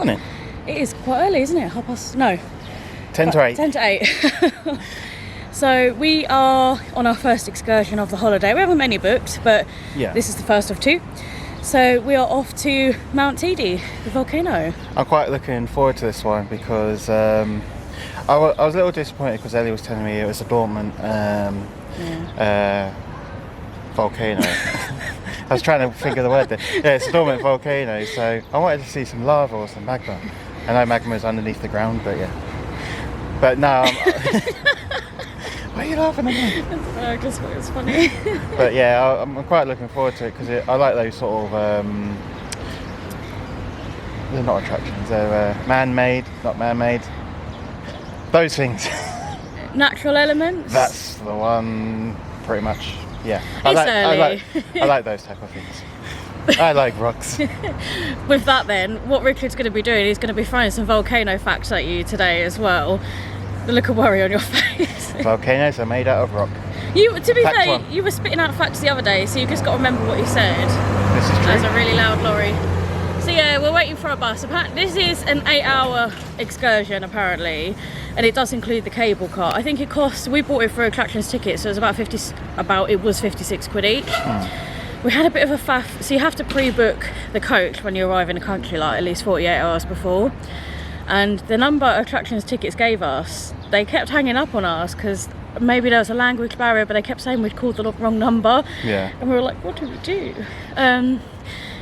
morning. It is quite early, isn't it? 10 to 8. 10 to 8. So we are on our first excursion of the holiday. We haven't many booked, but this is the first of 2. So we are off to Mount Teide, the volcano. I'm quite looking forward to this one because I was a little disappointed because Ellie was telling me it was a dormant volcano. I was trying to think of the word there. Yeah, it's a dormant volcano, so I wanted to see some lava or some magma. I know magma is underneath the ground, but yeah. But no, why are you laughing at me? I just thought it was funny. But yeah, I'm quite looking forward to it because I like those sort of, they're not attractions, they're man-made, not man-made. Those things. Natural elements? That's the one, pretty much, yeah. I like those type of things. I like rocks. With that then, what Richard's going to be doing, he's going to be throwing some volcano facts at you today as well. The look of worry on your face. Volcanoes are made out of rock. To be fair, you were spitting out facts the other day, so you've just got to remember what you said. This is true. There's a really loud lorry. So yeah, we're waiting for a bus. This is an 8-hour excursion apparently, and it does include the cable car. I think it costs, we bought it for attractions tickets, so it was it was 56 quid each. We had a bit of a faff, so you have to pre-book the coach when you arrive in the country, like at least 48 hours before. And the number of attractions tickets gave us, they kept hanging up on us because maybe there was a language barrier, but they kept saying we'd called the wrong number. Yeah. And we were like, what do we do?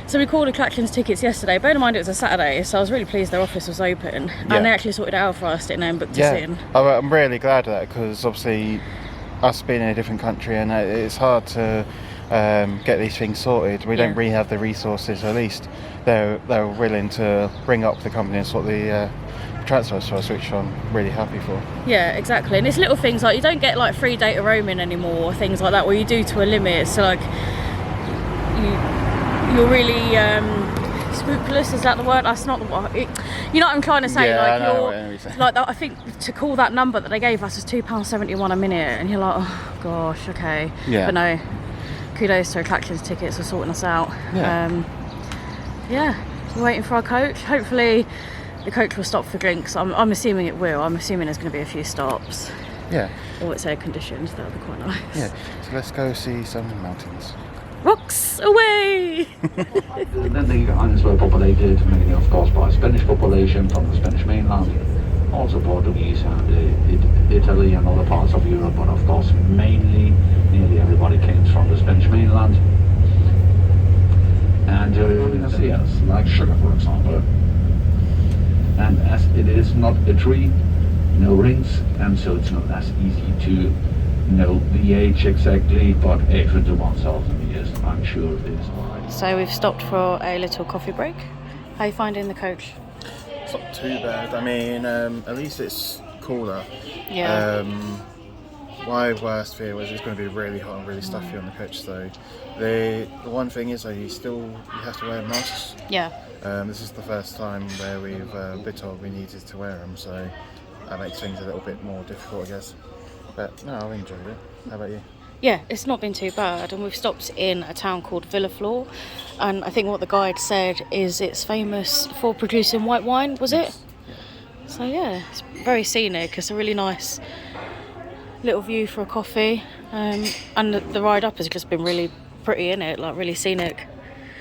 So we called attractions tickets yesterday. Bear in mind it was a Saturday, so I was really pleased their office was open. Yeah. And they actually sorted it out for us, didn't they, and booked us in. I'm really glad of that because obviously us being in a different country and it's hard to get these things sorted. We don't really have the resources. At least they're willing to bring up the company and sort the transfers for us, which I'm really happy for. Yeah, exactly. And it's little things like you don't get like free data roaming anymore or things like that, where you do to a limit. So like you're really scrupulous, is that the word? That's not the word. You know what I'm trying to say? Like I think to call that number that they gave us is £2.71 a minute, and you're like, oh gosh, okay. Yeah. But no, kudos to attractions tickets for sorting us out. Yeah. We're waiting for our coach. Hopefully the coach will stop for drinks. I'm assuming it will. I'm assuming there's going to be a few stops. Yeah. Or it's air conditioned, that'll be quite nice. Yeah. So let's go see some mountains. Rocks away! Then the islands were populated mainly, of course, by Spanish population from the Spanish mainland, also Portuguese and Italy and other parts of Europe, but of course mainly nearly everybody came from the Spanish mainland. And yes, like sugar, for example. And as it is not a tree, no rings, and so it's not as easy to know the age exactly, but 800 to 1,000 years, I'm sure it is. So we've stopped for a little coffee break. How are you finding the coach? It's not too bad. I mean, at least it's cooler. Yeah. My worst fear was it's going to be really hot and really stuffy on the coach. So the one thing is, you have to wear masks. Yeah. This is the first time where we've been told we needed to wear them, so that makes things a little bit more difficult, I guess. But no, I've enjoyed it. How about you? Yeah, it's not been too bad, and we've stopped in a town called Villaflor, and I think what the guide said is it's famous for producing white wine, was it? Yeah. So yeah, it's very scenic. It's a really nice little view for a coffee, and the ride up has just been really pretty, in it, like really scenic.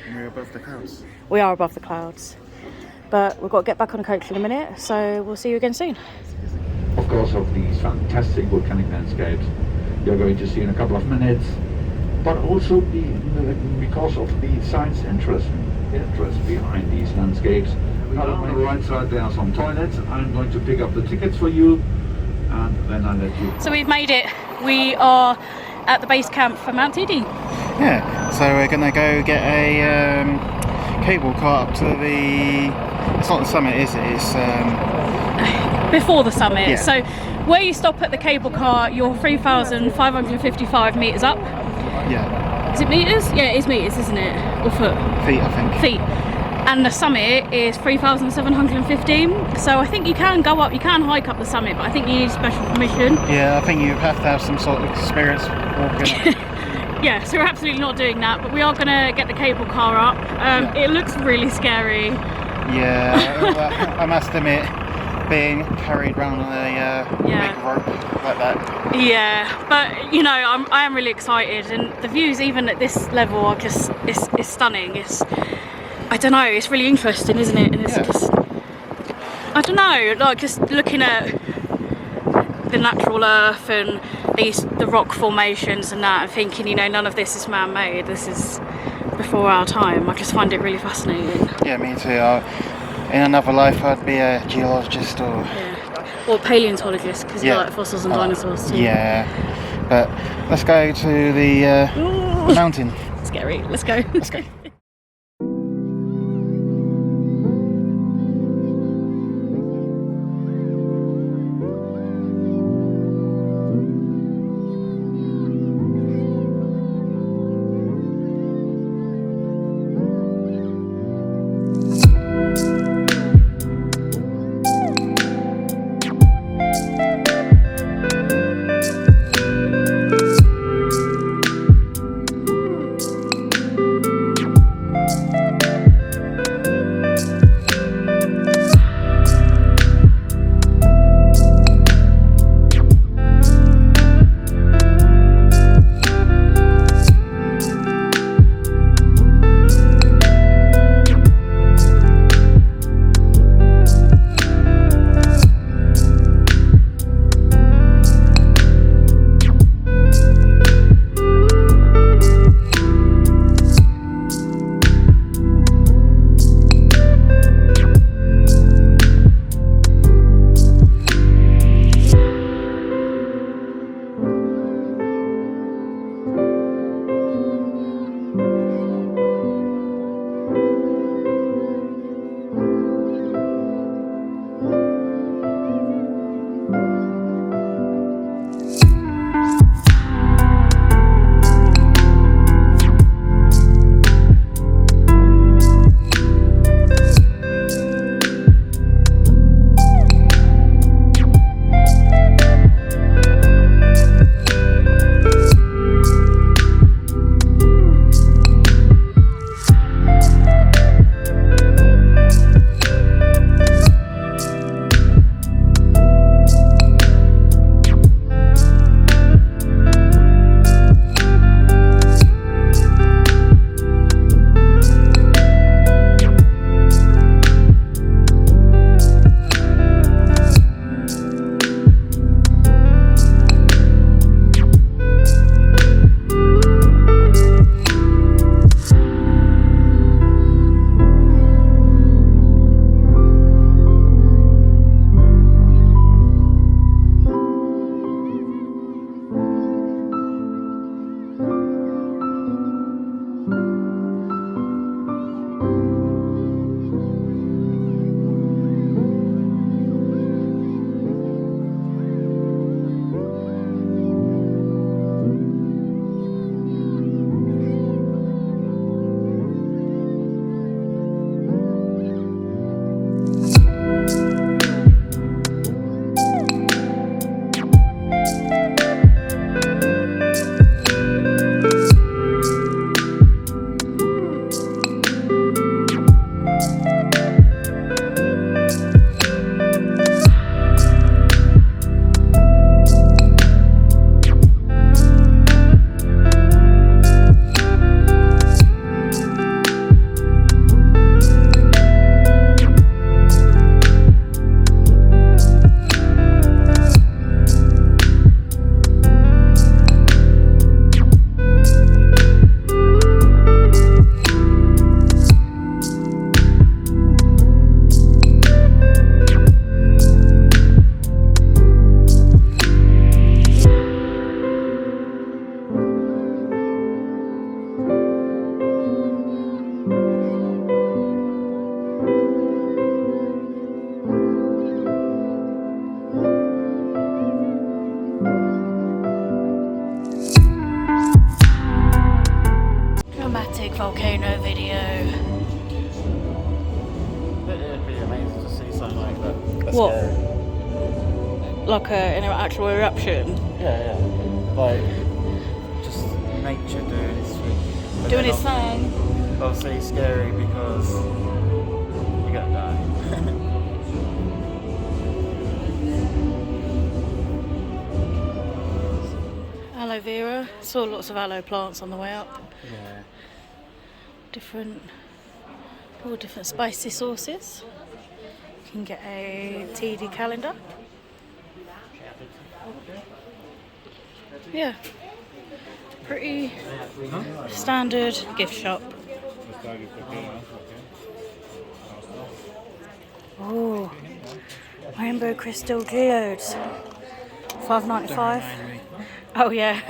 And we're above the clouds. We are above the clouds, but we've got to get back on the coach in a minute, so we'll see you again soon. Of course, of these fantastic volcanic landscapes you're going to see in a couple of minutes, but also because of the science interest behind these landscapes. Now on the right side there are some toilets. I'm going to pick up the tickets for you, and then I'll let you. So we've made it. We are at the base camp for Mount Teide. Yeah, so we're going to go get a cable car up to it's not the summit, is it? It's before the summit. Yeah. So where you stop at the cable car, you're 3,555 metres up. Yeah. Is it metres? Yeah, it is metres, isn't it? Or foot? Feet, I think. Feet. And the summit is 3,715. So I think you can go up, you can hike up the summit, but I think you need special permission. Yeah, I think you have to have some sort of experience walking up. Yeah, so we're absolutely not doing that, but we are going to get the cable car up. It looks really scary. Yeah, I must admit, being carried round on a big rope like that. Yeah, but you know, I am really excited, and the views even at this level are just it's stunning. I don't know, it's really interesting, isn't it? And it's just, I don't know, like just looking at the natural earth and the rock formations and that, and thinking, you know, none of this is man-made. This is before our time. I just find it really fascinating. Yeah, me too. In another life, I'd be a geologist or or paleontologist, because you like fossils and dinosaurs too. Yeah, but let's go to the mountain. Scary. Let's go. Let's go. volcano video. It'd be amazing to see something like that. What? Like an actual eruption? Yeah. Like, just nature doing its thing. Doing its thing? Obviously scary because you're gonna die. Aloe vera. Saw lots of aloe plants on the way up. Yeah. All different spicy sauces. You can get a Teide calendar. Yeah. Pretty standard gift shop. Oh, rainbow crystal geodes. $5.95. Oh yeah,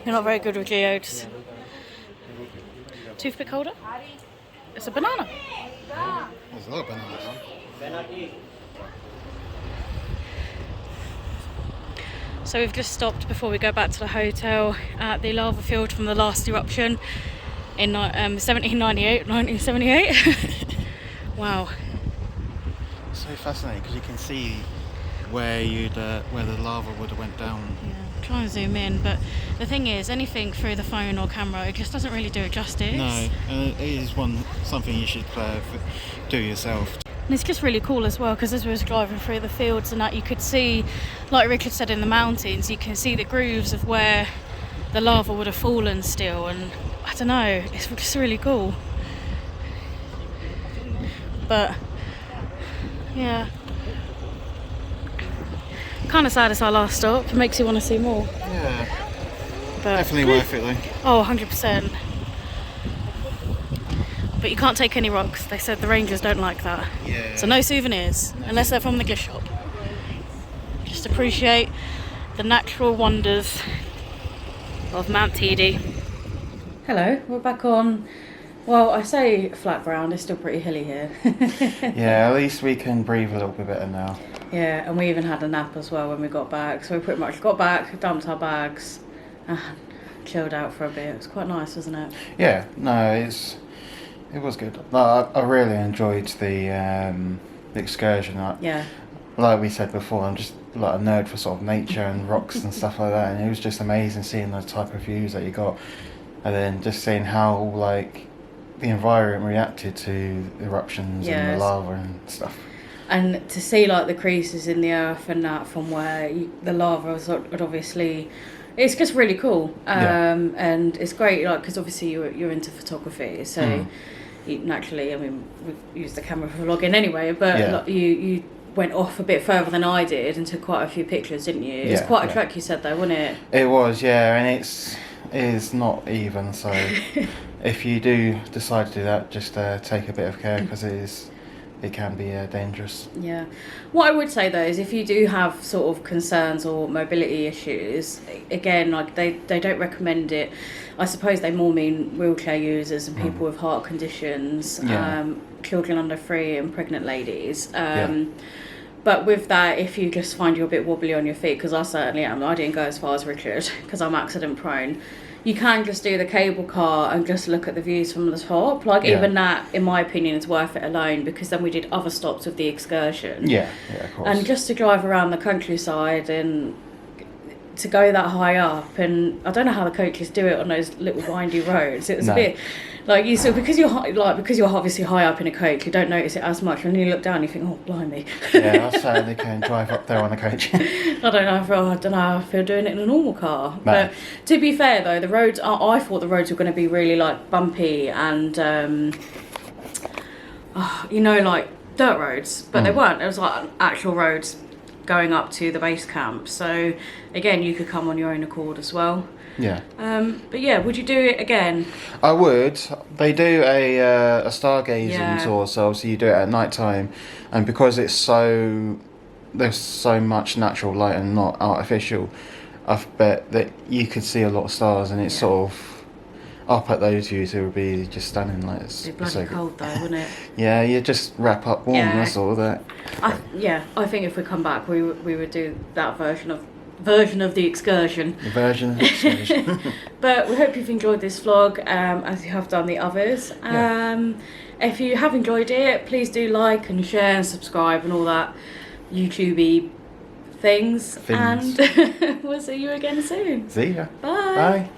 you're not very good with geodes. Toothpick holder. It's a banana. There's a lot of bananas. So we've just stopped before we go back to the hotel at the lava field from the last eruption in 1978. Wow. So fascinating because you can see where the lava would have went down. Yeah, try and zoom in, but the thing is, anything through the phone or camera, it just doesn't really do it justice. No, and it is something you should do yourself. And it's just really cool as well, because as we was driving through the fields and that, you could see, like Richard said, in the mountains, you can see the grooves of where the lava would have fallen still, and I don't know, it's just really cool. But yeah, kind of sad it's our last stop. It makes you want to see more. Yeah, But definitely worth it though. Oh, 100%. But you can't take any rocks. They said the rangers don't like that. Yeah. So no souvenirs, unless they're from the gift shop. Just appreciate the natural wonders of Mount Teide. Hello, we're back on, well, I say flat ground, it's still pretty hilly here. Yeah, at least we can breathe a little bit better now. Yeah, and we even had a nap as well when we got back. So we pretty much got back, dumped our bags, and chilled out for a bit. It was quite nice, wasn't it? Yeah, no, it was good. No, I really enjoyed the excursion. Yeah. Like we said before, I'm just like a nerd for sort of nature and rocks and stuff like that, and it was just amazing seeing the type of views that you got, and then just seeing how like the environment reacted to the eruptions and the lava and stuff. And to see like the creases in the earth and that from where the lava would obviously, it's just really cool. And it's great, like, because obviously you're into photography, so you, naturally, I mean, we use the camera for vlogging anyway, but like, you went off a bit further than I did and took quite a few pictures, didn't you? It's quite a trek, you said, though, wasn't it? It was, yeah, and it's not even, so if you do decide to do that, just take a bit of care, because it can be dangerous. Yeah. What I would say though is if you do have sort of concerns or mobility issues, again, like they don't recommend it. I suppose they more mean wheelchair users and people with heart conditions, children under 3 and pregnant ladies. But with that, if you just find you're a bit wobbly on your feet, because I certainly am, I didn't go as far as Richard because I'm accident prone. You can just do the cable car and just look at the views from the top. Like, even that, in my opinion, is worth it alone, because then we did other stops with the excursion. Yeah, of course. And just to drive around the countryside and to go that high up, and I don't know how the coaches do it on those little windy roads. It was a bit like because you're obviously high up in a coach, you don't notice it as much. When you look down, you think, oh, blimey. Yeah, I certainly can drive up there on a coach. I don't know if you're doing it in a normal car. No. But to be fair though, the roads I thought the roads were going to be really like bumpy and like dirt roads, but they weren't. It was like actual roads going up to the base camp. So again, you could come on your own accord as well. Yeah. But yeah, would you do it again? I would. They do a stargazing tour, so obviously you do it at night time, and because there's so much natural light and not artificial, I bet that you could see a lot of stars, and it's sort of up at those views. It would be just stunning. Like it's bloody cold though, wouldn't it? Yeah, you just wrap up warm. Yeah. That's all that. I think if we come back, we would do that version of the excursion. The version of the excursion. But we hope you've enjoyed this vlog, as you have done the others. If you have enjoyed it, please do like and share and subscribe and all that YouTubey things. And we'll see you again soon. See ya. Bye. Bye.